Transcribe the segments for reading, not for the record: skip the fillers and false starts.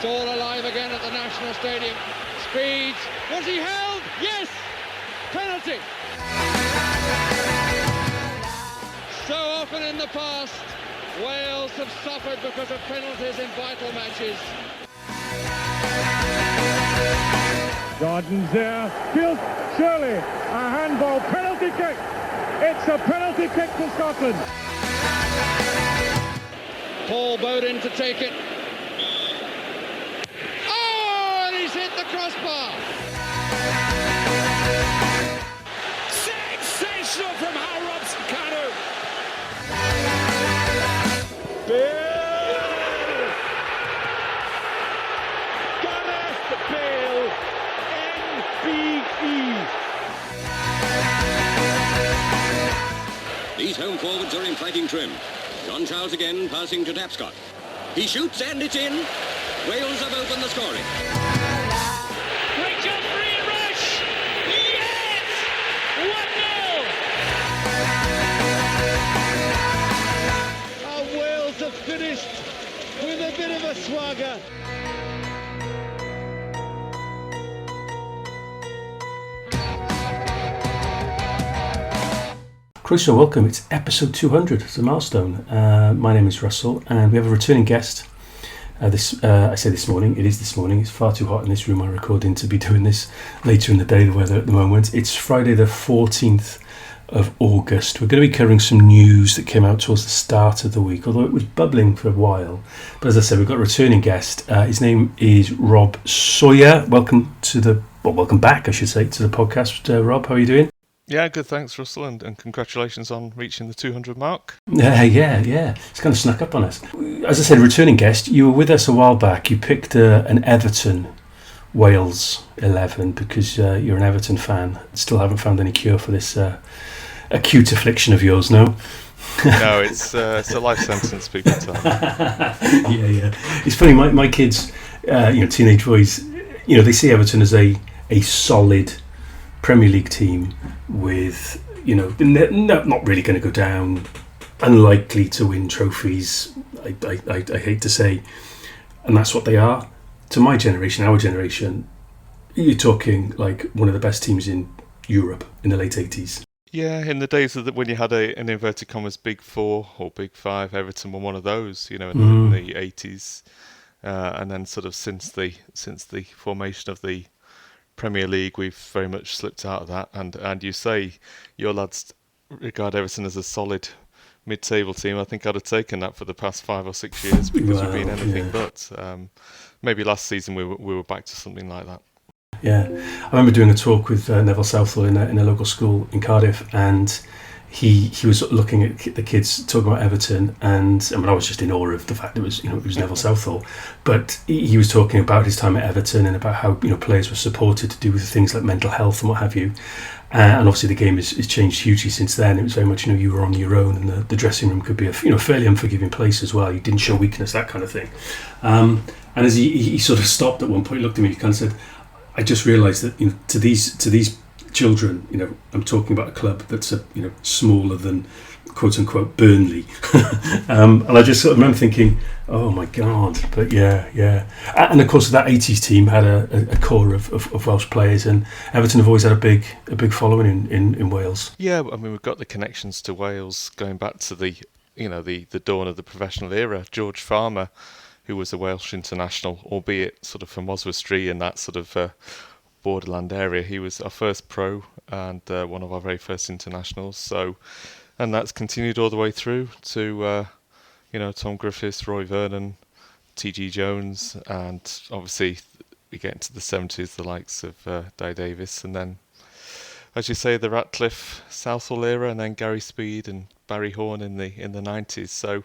It's all alive again at the National Stadium. Speeds. Was he held? Yes! Penalty! So often in the past, Wales have suffered because of penalties in vital matches. Gordon's there. Field, surely a handball. Penalty kick. It's a penalty kick for Scotland. Paul Bowden to take it. Oh, and he's hit the crossbar. Sensational from Mae Rob Sawyer. Bale! Gareth Bale, NBE. These home forwards are in fighting trim. John Charles again passing to Tapscott. He shoots and it's in. Wales have opened the scoring. Great jump, free rush! Yes! 1-0! And Wales have finished with a bit of a swagger. Croeso, welcome. It's episode 200. It's a milestone. My name is Russell, and we have a returning guest. I say this morning. It is this morning. It's far too hot in this room I record in to be doing this later in the day, the weather at the moment. It's Friday the 14th of August. We're going to be covering some news that came out towards the start of the week, although it was bubbling for a while. But as I said, we've got a returning guest. His name is Rob Sawyer. Welcome back, I should say, to the podcast. Rob, how are you doing? Yeah, good, thanks, Russell, and congratulations on reaching the 200 mark. Yeah. It's kind of snuck up on us. As I said, returning guest, you were with us a while back. You picked an Everton Wales 11 because you're an Everton fan. Still haven't found any cure for this acute affliction of yours, no? No, it's a life sentence, people tell me. Yeah. It's funny, my kids, teenage boys, they see Everton as a solid Premier League team with, not really going to go down, unlikely to win trophies, I hate to say, and that's what they are. To my generation, our generation, you're talking like one of the best teams in Europe in the late 80s. Yeah, in the days when you had an inverted commas Big Four or Big Five, Everton were one of those, in the 80s, and then sort of since the formation of the Premier League, we've very much slipped out of that, and you say your lads regard Everton as a solid mid-table team. I think I'd have taken that for the past 5 or 6 years because we've been anything but. Maybe last season we were back to something like that. Yeah, I remember doing a talk with Neville Southall in a local school in Cardiff, and he was looking at the kids talking about Everton, and I was just in awe of the fact it was Neville Southall, but he was talking about his time at Everton and about how players were supported to do with things like mental health and what have you, and obviously the game has changed hugely since then. It was very much you were on your own, and the dressing room could be a fairly unforgiving place as well. You didn't show weakness, that kind of thing. And as he sort of stopped at one point, looked at me, he kind of said, "I just realised that to these children, I'm talking about a club that's smaller than quote unquote Burnley," and I just sort of remember thinking, "Oh my God!" But yeah, and of course that 80s team had a core of Welsh players, and Everton have always had a big following in Wales. Yeah, I mean we've got the connections to Wales going back to the dawn of the professional era. George Farmer, who was a Welsh international, albeit sort of from Oswestry and that sort of borderland area. He was our first pro and one of our very first internationals. So, and that's continued all the way through to Tom Griffiths, Roy Vernon, T.G. Jones, and obviously we get into the 70s, the likes of Di Davis, and then, as you say, the Ratcliffe Southall era, and then Gary Speed and Barry Horn in the 90s. So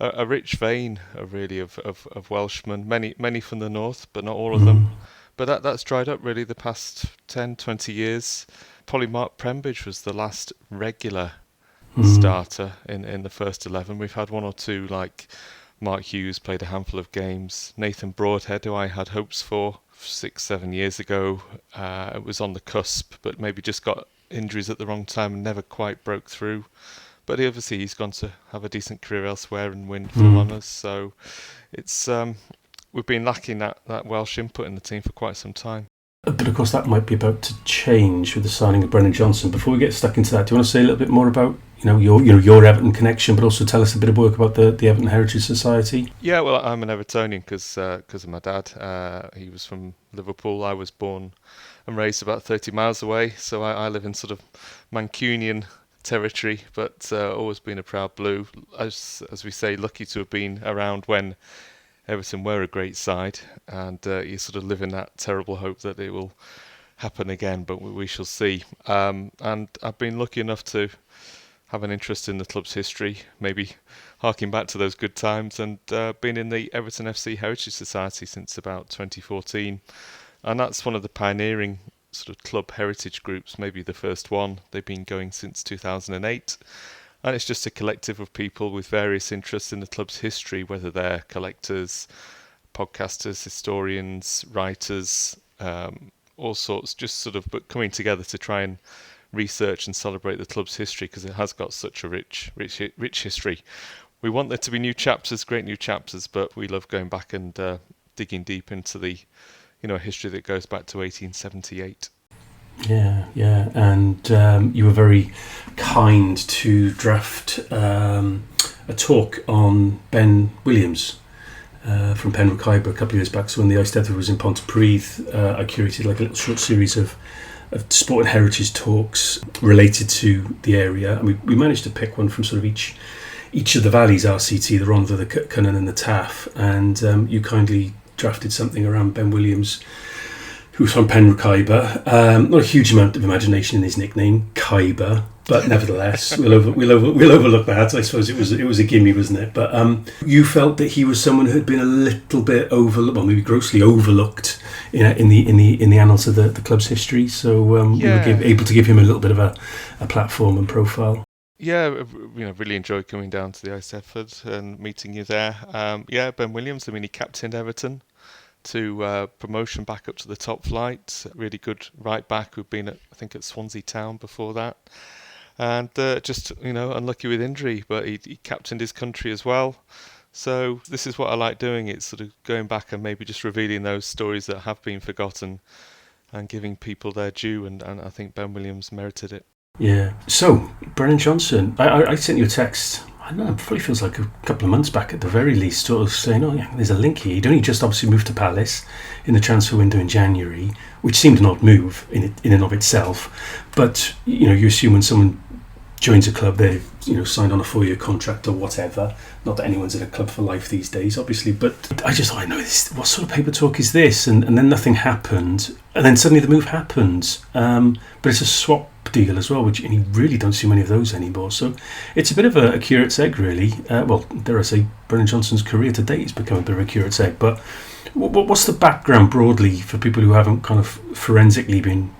a rich vein really of Welshmen, many from the north, but not all of them. But that's dried up really the past 10, 20 years. Probably Mark Prembridge was the last regular starter in the first 11. We've had one or two, like Mark Hughes played a handful of games. Nathan Broadhead, who I had hopes for 6-7 years ago, was on the cusp, but maybe just got injuries at the wrong time and never quite broke through. But he's gone to have a decent career elsewhere and win full honours. So it's we've been lacking that Welsh input in the team for quite some time. But of course, that might be about to change with the signing of Brennan Johnson. Before we get stuck into that, do you want to say a little bit more about your Everton connection, but also tell us a bit of work about the Everton Heritage Society? Yeah, well, I'm an Evertonian because of my dad. He was from Liverpool. I was born and raised about 30 miles away, so I live in sort of Mancunian territory, but always been a proud Blue. As we say, lucky to have been around when Everton were a great side, and you sort of live in that terrible hope that it will happen again, but we shall see. And I've been lucky enough to have an interest in the club's history, maybe harking back to those good times, and been in the Everton FC Heritage Society since about 2014. And that's one of the pioneering sort of club heritage groups, maybe the first one. They've been going since 2008. And it's just a collective of people with various interests in the club's history, whether they're collectors, podcasters, historians, writers, all sorts, just sort of but coming together to try and research and celebrate the club's history, because it has got such a rich history. We want there to be new chapters, great new chapters, but we love going back and digging deep into the history that goes back to 1878. Yeah, and you were very kind to draft a talk on Ben Williams from Pêl-droed a couple of years back. So when the Eisteddfod was in Pontypridd, I curated like a little short series of sport and heritage talks related to the area, and we managed to pick one from sort of each of the valleys, RCT, the Rhondda, the Cynon and the Taff, and you kindly drafted something around Ben Williams, who's from Pêl-droed. Not a huge amount of imagination in his nickname, Khyber, but nevertheless, we'll overlook that. I suppose it was a gimme, wasn't it? But you felt that he was someone who had been a little bit overlooked, well, maybe grossly overlooked, in the annals of the club's history. So we were able to give him a little bit of a platform and profile. Yeah, really enjoyed coming down to the Eisteddfod and meeting you there. Ben Williams, he captained Everton to promotion back up to the top flight. Really good right back who'd been at Swansea Town before that, and just unlucky with injury, but he captained his country as well. So this is what I like doing. It's sort of going back and maybe just revealing those stories that have been forgotten and giving people their due, and I think Ben Williams merited it. Yeah. So Brennan Johnson, I sent you a text, I don't know, it probably feels like a couple of months back at the very least, sort of saying, oh yeah, there's a link here. He'd only just obviously moved to Palace in the transfer window in January, which seemed an odd move in and of itself. But, you assume when someone joins a club, they've, signed on a 4-year contract or whatever. Not that anyone's in a club for life these days, obviously, but I just thought, I know this, what sort of paper talk is this? And then nothing happened. And then suddenly the move happened. But it's a swap deal as well, and you really don't see many of those anymore. So it's a bit of a curate's egg, really. Dare I say, Brennan Johnson's career to date has become a bit of a curate's egg. But what's the background broadly for people who haven't kind of forensically been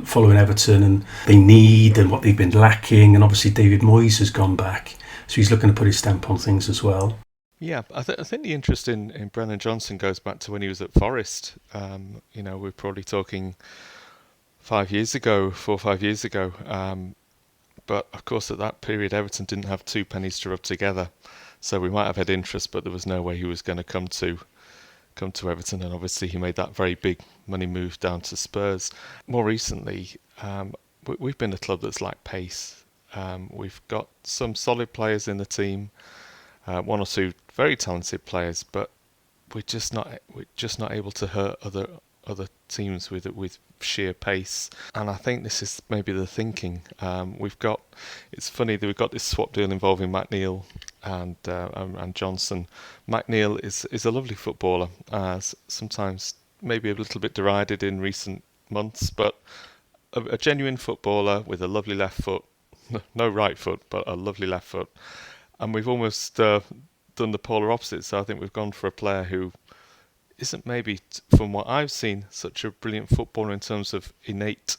following Everton and they need and what they've been lacking? And obviously David Moyes has gone back, so he's looking to put his stamp on things as well. Yeah, I think the interest in Brennan Johnson goes back to when he was at Forest. We're probably talking 4 or 5 years ago. But of course, at that period, Everton didn't have two pennies to rub together. So we might have had interest, but there was no way he was going to come to Everton. And obviously, he made that very big money move down to Spurs. More recently, we've been a club that's lacked pace. We've got some solid players in the team, one or two very talented players, but we're just not able to hurt other teams with sheer pace. And I think this is maybe the thinking. It's funny that we've got this swap deal involving McNeil and Johnson. McNeil is a lovely footballer, sometimes maybe a little bit derided in recent months, but a genuine footballer with a lovely left foot, no right foot, but a lovely left foot. And we've almost done the polar opposite. So I think we've gone for a player who isn't maybe, from what I've seen, such a brilliant footballer in terms of innate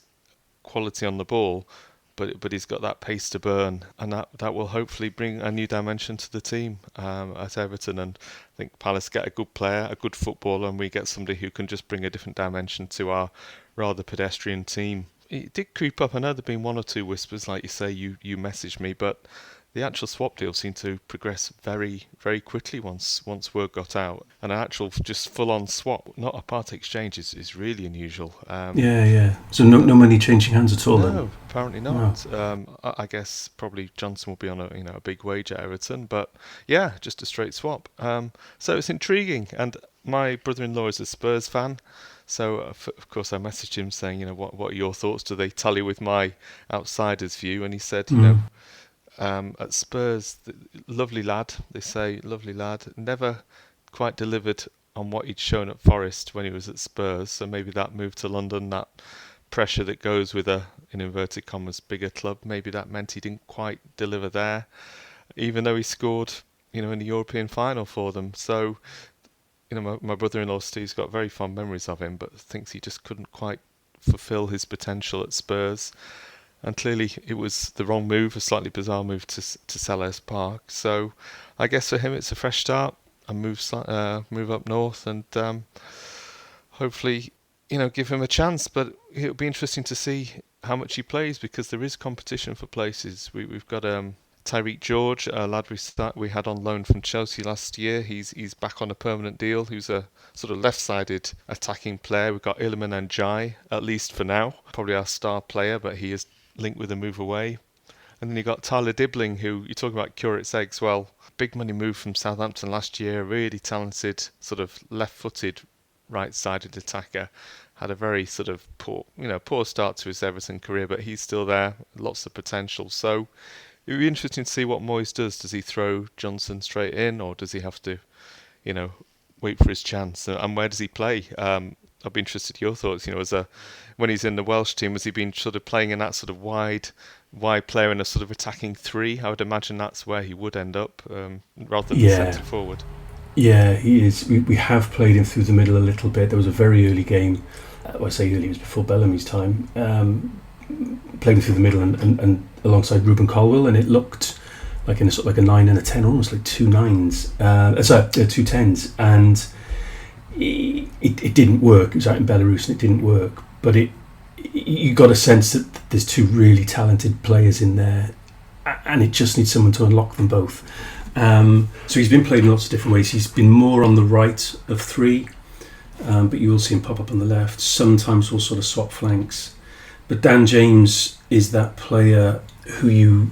quality on the ball, but he's got that pace to burn, and that will hopefully bring a new dimension to the team at Everton. And I think Palace get a good player, a good footballer, and we get somebody who can just bring a different dimension to our rather pedestrian team. It did creep up. I know there've been one or two whispers, like you say, you messaged me, but the actual swap deal seemed to progress very, very quickly once word got out. And an actual just full-on swap, not a part exchange, is really unusual. So no money changing hands at all. No, then? apparently not. I guess probably Johnson will be on a big wage at Everton, but yeah, just a straight swap. So it's intriguing, and my brother-in-law is a Spurs fan. So, of course, I messaged him saying, what are your thoughts? Do they tally with my outsider's view? And he said, at Spurs, lovely lad, they say, lovely lad, never quite delivered on what he'd shown at Forest when he was at Spurs. So maybe that move to London, that pressure that goes with a, in inverted commas, bigger club, maybe that meant he didn't quite deliver there, even though he scored, in the European final for them. So, my brother-in-law Steve's got very fond memories of him, but thinks he just couldn't quite fulfil his potential at Spurs. And clearly it was the wrong move, a slightly bizarre move to Selhurst Park. So I guess for him it's a fresh start, and move up north, and hopefully, give him a chance. But it'll be interesting to see how much he plays, because there is competition for places. We've got Tyreek George, a lad we had on loan from Chelsea last year. He's back on a permanent deal. Who's a sort of left-sided attacking player. We've got Iliman and Jai, at least for now, probably our star player, but he is linked with a move away. And then you got Tyler Dibbling, who you're talking about curate's eggs. Well, big money move from Southampton last year. Really talented, sort of left-footed, right-sided attacker. Had a very sort of poor start to his Everton career, but he's still there. Lots of potential. So it would be interesting to see what Moyes does. Does he throw Johnson straight in, or does he have to, wait for his chance? And where does he play? I'd be interested in your thoughts. When he's in the Welsh team, has he been sort of playing in that sort of wide player in a sort of attacking three? I would imagine that's where he would end up, rather than the centre forward. Yeah, he is. We have played him through the middle a little bit. There was a very early game. I say early, it was before Bellamy's time. Played him through the middle and alongside Ruben Colwill, and it looked like in a sort of like a 9 and a 10, almost like 2 9s. 2 10s, and it didn't work. It was out in Belarus and it didn't work. But you got a sense that there's 2 really talented players in there, and it just needs someone to unlock them both. So he's been played in lots of different ways. He's been more on the right of 3, but you will see him pop up on the left. Sometimes we'll sort of swap flanks. But Dan James is that player who you,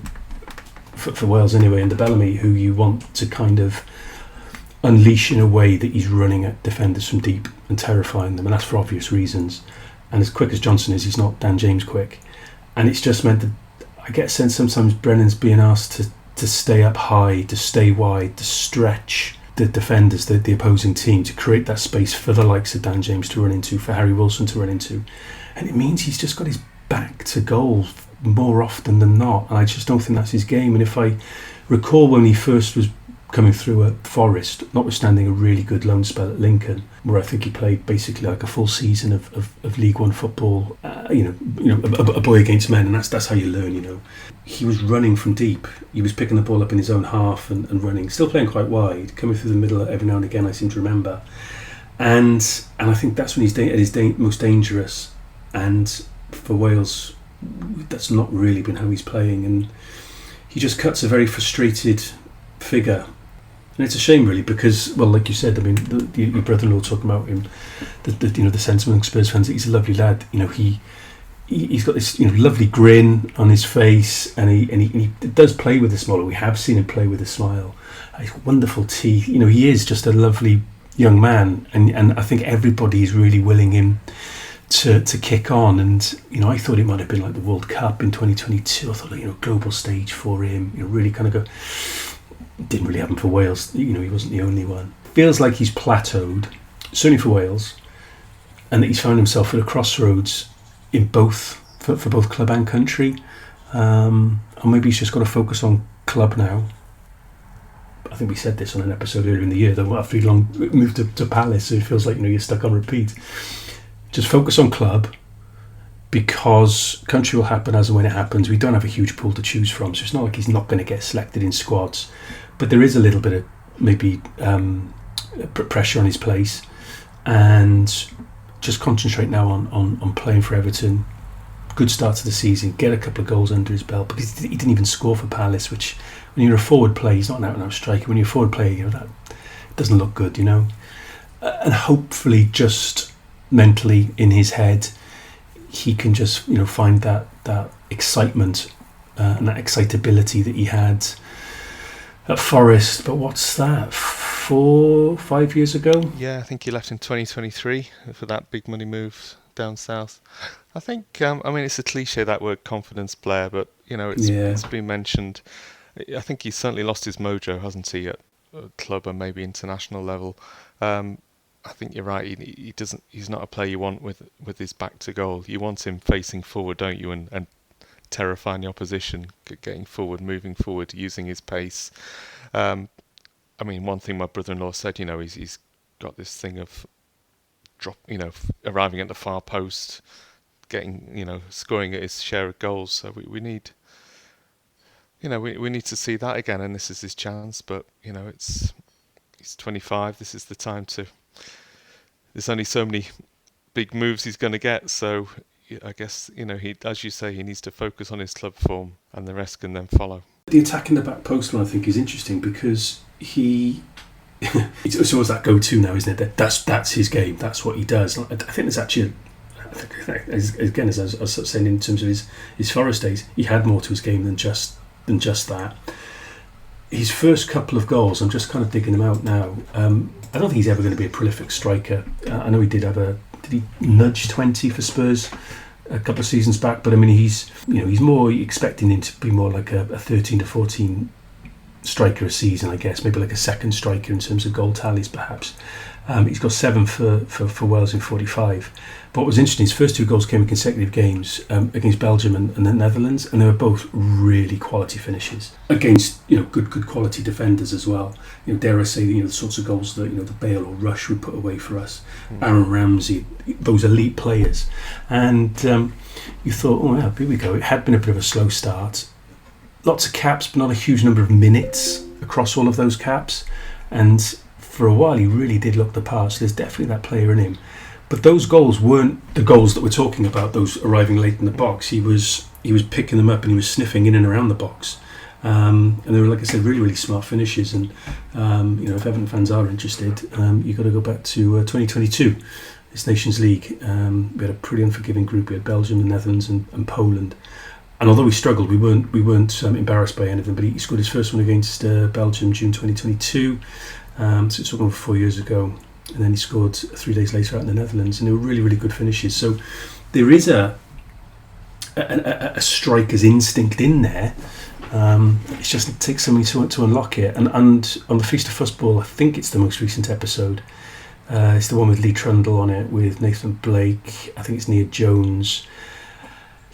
for Wales anyway, and the Bellamy, who you want to kind of unleash in a way that he's running at defenders from deep and terrifying them, and that's for obvious reasons. And as quick as Johnson is, he's not Dan James quick. And it's just meant that I get a sense sometimes Brennan's being asked to stay up high, to stay wide, to stretch the defenders, the opposing team, to create that space for the likes of Dan James to run into, for Harry Wilson to run into. And it means he's just got his back to goal more often than not, and I just don't think that's his game. And if I recall when he first was coming through at Forest, notwithstanding a really good loan spell at Lincoln, where I think he played basically like a full season of League One football, a boy against men, and that's how you learn. He was running from deep. He was picking the ball up in his own half and running, still playing quite wide, coming through the middle every now and again, I seem to remember. And I think that's when he's at his most dangerous. And for Wales, that's not really been how he's playing, and he just cuts a very frustrated figure. And it's a shame, really, because, well, like you said, I mean, your brother-in-law talking about him, the sentiment among Spurs fans that he's a lovely lad. He's got this lovely grin on his face, and he does play with a smile. We have seen him play with a smile. He's got wonderful teeth. He is just a lovely young man, and I think everybody is really willing him to kick on. And I thought it might have been like the World Cup in 2022. I thought global stage for him. Really kind of go. Didn't really happen for Wales. He wasn't the only one. Feels like he's plateaued, certainly for Wales, and that he's found himself at a crossroads in both for both club and country. Or maybe he's just got to focus on club now. I think we said this on an episode earlier in the year, though, after he long moved to Palace, so it feels like you're stuck on repeat. Just focus on club, because country will happen as and when it happens. We don't have a huge pool to choose from, so it's not like he's not going to get selected in squads. But there is a little bit of maybe pressure on his place, and just concentrate now on playing for Everton. Good start to the season, get a couple of goals under his belt, but he didn't even score for Palace, which when you're a forward player, he's not an out-and-out striker. When you're a forward player, that doesn't look good, and hopefully just mentally in his head, he can just find that excitement and that excitability that he had at Forest. But what's that, 4-5 years ago? Yeah, I think he left in 2023 for that big money move down south. I think it's a cliche, that word confidence player, but it's been mentioned. I think he's certainly lost his mojo, hasn't he, at club and maybe international level. I think you're right. He doesn't. He's not a player you want with his back to goal. You want him facing forward, don't you? And terrifying the opposition, getting forward, moving forward, using his pace. One thing my brother-in-law said, he's got this thing of arriving at the far post, getting, scoring at his share of goals. So we need, we need to see that again. And this is his chance. But he's 25. This is the time to. There's only so many big moves he's going to get, so I guess he, as you say, he needs to focus on his club form, and the rest can then follow. The attack in the back post one I think is interesting because it's always that go-to now, isn't it? That's his game. That's what he does. I think there's actually, again, as I was saying, in terms of his Forest days, he had more to his game than just that. His first couple of goals, I'm just kind of digging them out now. I don't think he's ever going to be a prolific striker. I know he did he nudge 20 for Spurs a couple of seasons back? But he's more expecting him to be more like a 13 to 14 striker a season, I guess. Maybe like a second striker in terms of goal tallies, perhaps. He's got 7 for Wales in 45. But what was interesting, his first 2 goals came in consecutive games against Belgium and the Netherlands, and they were both really quality finishes against good quality defenders as well. Dare I say the sorts of goals that the Bale or Rush would put away for us. Aaron Ramsey, those elite players, and you thought, oh yeah, here we go. It had been a bit of a slow start, lots of caps, but not a huge number of minutes across all of those caps, and for a while he really did look the part. So there's definitely that player in him. But those goals weren't the goals that we're talking about, those arriving late in the box. He was picking them up and he was sniffing in and around the box. And they were, like I said, really, really smart finishes. And, if Everton fans are interested, you've got to go back to 2022, this Nations League. We had a pretty unforgiving group. We had Belgium, the Netherlands and Poland. And although we struggled, we weren't embarrassed by anything, but he scored his first one against Belgium, June 2022. So it's over 4 years ago. And then he scored 3 days later out in the Netherlands, and they were really, really good finishes. So there is a striker's instinct in there. It's just it takes something to unlock it. And on the Feast of Fussball, I think it's the most recent episode. It's the one with Lee Trundle on it, with Nathan Blake. I think it's Nia Jones.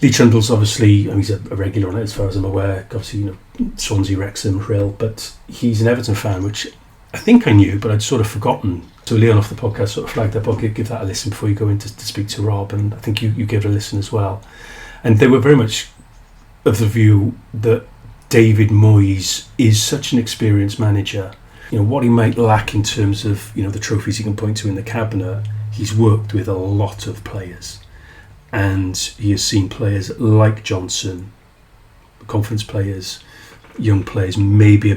Lee Trundle's obviously, he's a regular on it as far as I'm aware. Obviously, Swansea, Wrexham, Rhyl, but he's an Everton fan, which I think I knew, but I'd sort of forgotten. So Leon off the podcast sort of flagged up, I'll give that a listen before you go in to speak to Rob, and I think you gave it a listen as well. And they were very much of the view that David Moyes is such an experienced manager. What he might lack in terms of the trophies he can point to in the cabinet, he's worked with a lot of players, and he has seen players like Johnson, conference players, young players, maybe a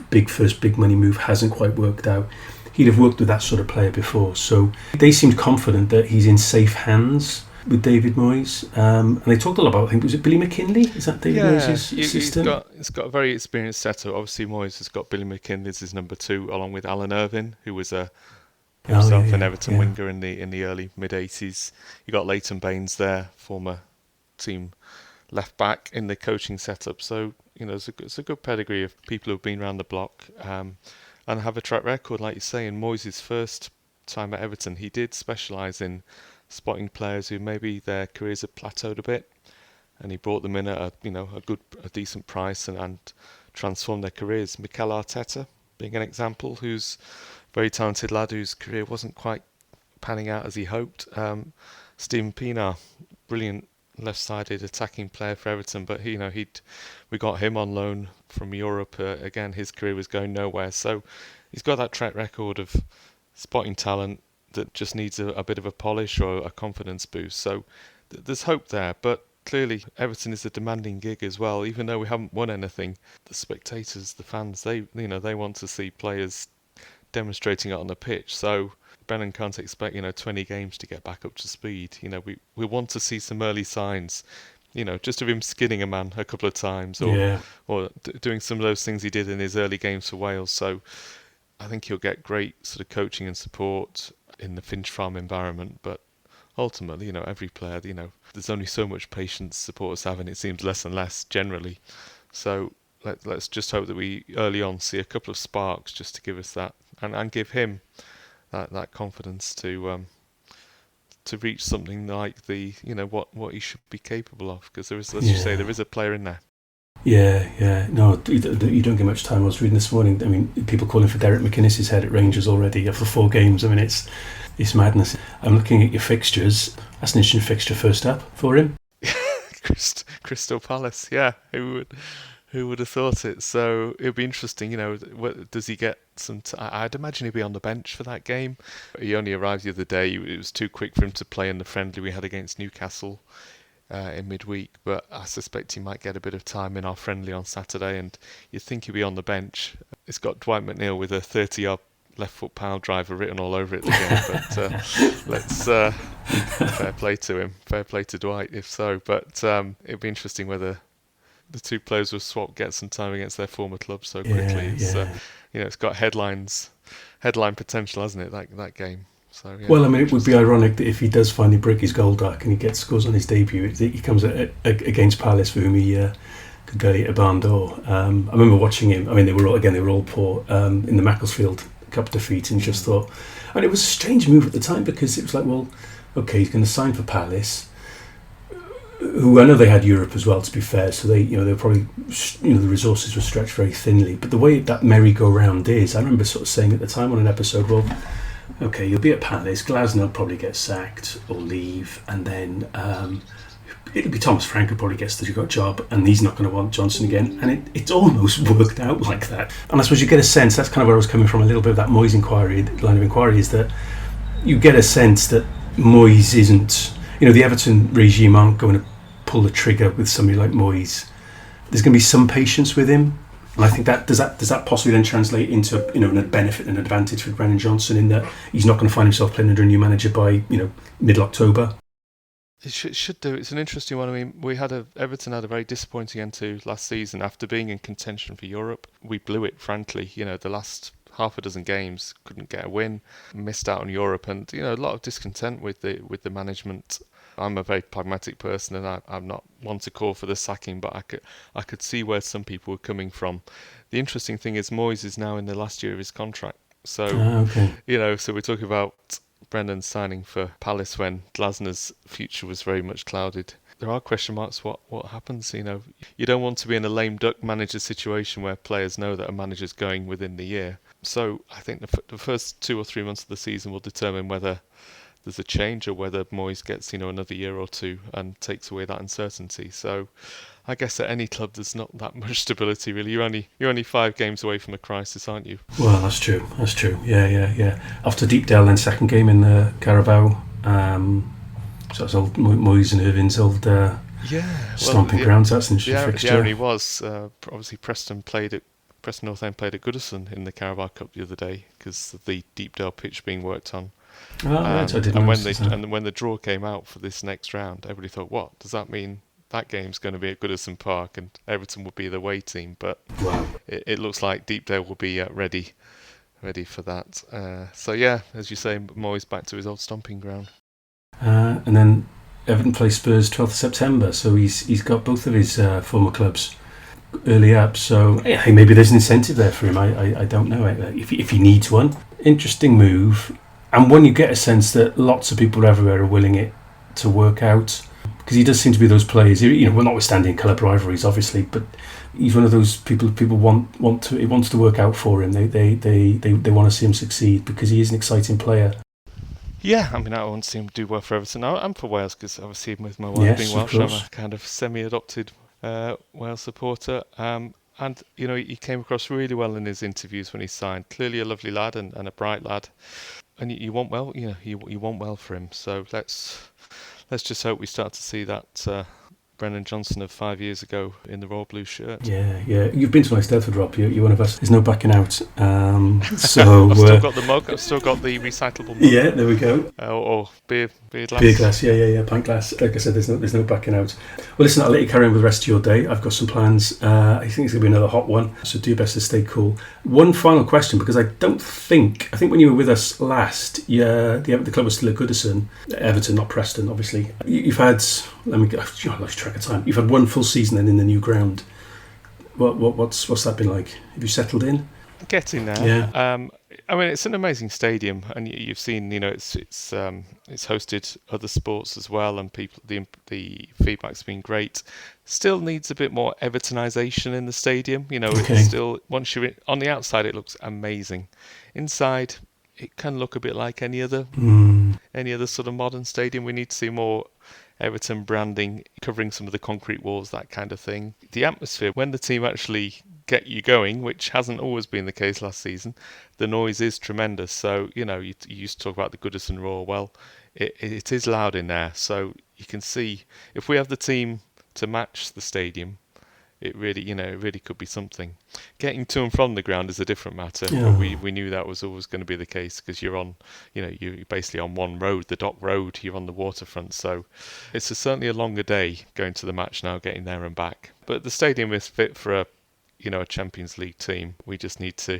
big money move hasn't quite worked out. He'd have worked with that sort of player before, so they seemed confident that he's in safe hands with David Moyes. And they talked a lot about, I think, was it Billy McKinley? Is that David Moyes' assistant? He's got a very experienced setup. Obviously, Moyes has got Billy McKinley as his number 2, along with Alan Irvine, who was an Everton winger in the early mid-80s. You got Leighton Baines there, former team left back in the coaching setup. So it's a good pedigree of people who've been around the block. And have a track record, like you say. In Moyes' first time at Everton, he did specialise in spotting players who maybe their careers had plateaued a bit, and he brought them in at a decent price and transformed their careers. Mikel Arteta being an example, who's a very talented lad whose career wasn't quite panning out as he hoped. Steven Pienaar, brilliant left-sided attacking player for Everton, but we got him on loan from Europe. Again, his career was going nowhere. So he's got that track record of spotting talent that just needs a bit of a polish or a confidence boost. So there's hope there, but clearly Everton is a demanding gig as well. Even though we haven't won anything, the spectators, the fans, they want to see players demonstrating it on the pitch. So Brennan can't expect 20 games to get back up to speed. We want to see some early signs. Just of him skinning a man a couple of times, or doing some of those things he did in his early games for Wales. So I think he'll get great sort of coaching and support in the Finch Farm environment. But ultimately, every player, there's only so much patience supporters have, and it seems less and less generally. So let's just hope that we early on see a couple of sparks just to give us that, and give him that confidence to reach something like the what he should be capable of, because there is, let's just say, there is a player in there. Yeah. No, you don't get much time. I was reading this morning. I mean, people calling for Derek McInnes's head at Rangers already after 4 games. I mean, it's madness. I'm looking at your fixtures. That's an interesting fixture first up for him. Crystal Palace. Yeah, who would have thought it? So it'll be interesting. Does he get some? I'd imagine he'll be on the bench for that game. He only arrived the other day. It was too quick for him to play in the friendly we had against Newcastle in midweek. But I suspect he might get a bit of time in our friendly on Saturday, and you'd think he'll be on the bench. It's got Dwight McNeil with a 30-yard left foot pile driver written all over it again. But let's fair play to him. Fair play to Dwight, if so. But it'll be interesting whether the two players will swap, get some time against their former clubs so quickly. It's got headline potential, hasn't it? That game. So, well, I mean, it would be ironic that if he does finally break his goal duck and he gets scores on his debut, he comes against Palace, for whom he could go at a barn door. I remember watching him. I mean, they were all poor in the Macclesfield Cup defeat, and just thought, and it was a strange move at the time, because it was like, well, okay, he's going to sign for Palace, who I know they had Europe as well, to be fair, so they were probably, the resources were stretched very thinly. But the way that merry-go-round is, I remember sort of saying at the time on an episode, well, okay, you'll be at Palace, Glasner will probably get sacked or leave, and then it'll be Thomas Frank who probably gets the job, and he's not going to want Johnson again. And it's almost worked out like that. And I suppose you get a sense, that's kind of where I was coming from a little bit of that Moyes line of inquiry, is that you get a sense that Moyes isn't, the Everton regime aren't going to pull the trigger with somebody like Moyes. There's going to be some patience with him. And I think does that possibly then translate into a benefit and advantage for Brennan Johnson, in that he's not going to find himself playing under a new manager by mid-October. It should do. It's an interesting one. I mean, Everton had a very disappointing end to last season. After being in contention for Europe, we blew it, frankly. The last half a dozen games, couldn't get a win, missed out on Europe, and a lot of discontent with the management. I'm a very pragmatic person, and I'm not one to call for the sacking, but I could see where some people were coming from. The interesting thing is Moyes is now in the last year of his contract, so so we're talking about Brendan signing for Palace when Glasner's future was very much clouded. There are question marks. What happens? You don't want to be in a lame duck manager situation where players know that a manager's going within the year. So I think the first 2 or 3 months of the season will determine whether there's a change or whether Moyes gets another year or two and takes away that uncertainty. So I guess at any club there's not that much stability really. You're only 5 games away from a crisis, aren't you? Well, that's true. Yeah. After Deepdale, then second game in the Carabao. So that's old Moyes and Irvin's old stomping grounds. That's an interesting fixture. Yeah, he was. Obviously Preston North End played at Goodison in the Carabao Cup the other day because of the Deepdale pitch being worked on. Right, I didn't notice that. And when the draw came out for this next round, everybody thought, what does that mean? That game's going to be at Goodison Park and Everton will be the away team, but it looks like Deepdale will be ready for that. So yeah, as you say, Moyes back to his old stomping ground. And then Everton plays Spurs 12th of September, so he's got both of his former clubs early up. So hey, maybe there's an incentive there for him. I don't know if he needs one. Interesting move. And when you get a sense that lots of people everywhere are willing it to work out, because he does seem to be those players, well, notwithstanding club rivalries, obviously, but he's one of those people want to. It wants to work out for him. They want to see him succeed because he is an exciting player. Yeah, I mean, I want to see him do well for Everton. I'm for Wales because obviously with my wife being Welsh, I'm a kind of semi-adopted Wales supporter. And he came across really well in his interviews when he signed. Clearly a lovely lad and a bright lad. And you want well, you want well for him. So let's just hope we start to see that Brennan Johnson of 5 years ago in the royal blue shirt. Yeah. You've been to my Stelford, Rob. You're one of us. There's no backing out. So I've still got the mug. I've still got the recyclable mug. Yeah, there we go. Or beer glass. Beer glass, yeah, pint glass. Like I said, there's no backing out. Well, listen, I'll let you carry on with the rest of your day. I've got some plans. I think it's going to be another hot one, so do your best to stay cool. One final question, because I think when you were with us last, the club was still at Goodison, Everton, not Preston, obviously. You've had, I lost track of time. You've had one full season then in the new ground. What's that been like? Have you settled in? Getting there. Yeah. I mean, it's an amazing stadium, and you've seen, it's hosted other sports as well, and the feedback's been great. Still needs a bit more Evertonisation in the stadium. It's still, once you're on the outside, it looks amazing. Inside, it can look a bit like any other sort of modern stadium. We need to see more Everton branding, covering some of the concrete walls, that kind of thing. The atmosphere, when the team actually get you going, which hasn't always been the case last season, the noise is tremendous. So, you used to talk about the Goodison Roar. Well, it is loud in there. So you can see, if we have the team to match the stadium, it really could be something. Getting to and from the ground is a different matter. Yeah. But we knew that was always going to be the case, because you're on, you're basically on one road, the dock road. You're on the waterfront, so it's certainly a longer day going to the match now, getting there and back. But the stadium is fit for a Champions League team. We just need to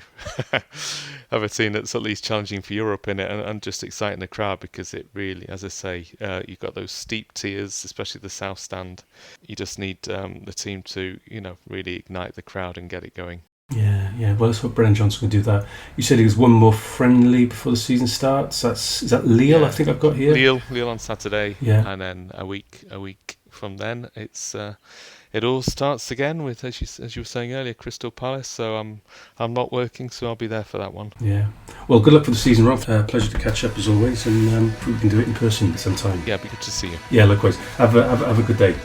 have a team that's at least challenging for Europe in it, and just exciting the crowd, because it really, as I say, you've got those steep tiers, especially the south stand. You just need the team to, really ignite the crowd and get it going. Yeah. Well, let's hope Brennan Johnson can do that. You said he was one more friendly before the season starts. Is that Lille? Yeah. I think I've got here. Lille on Saturday. Yeah. And then a week from then, it's. It all starts again with, as you were saying earlier, Crystal Palace. So I'm not working, so I'll be there for that one. Yeah. Well, good luck for the season, Rob. Pleasure to catch up as always, and we can do it in person sometime. Yeah, it'd be good to see you. Yeah, likewise. Have a good day.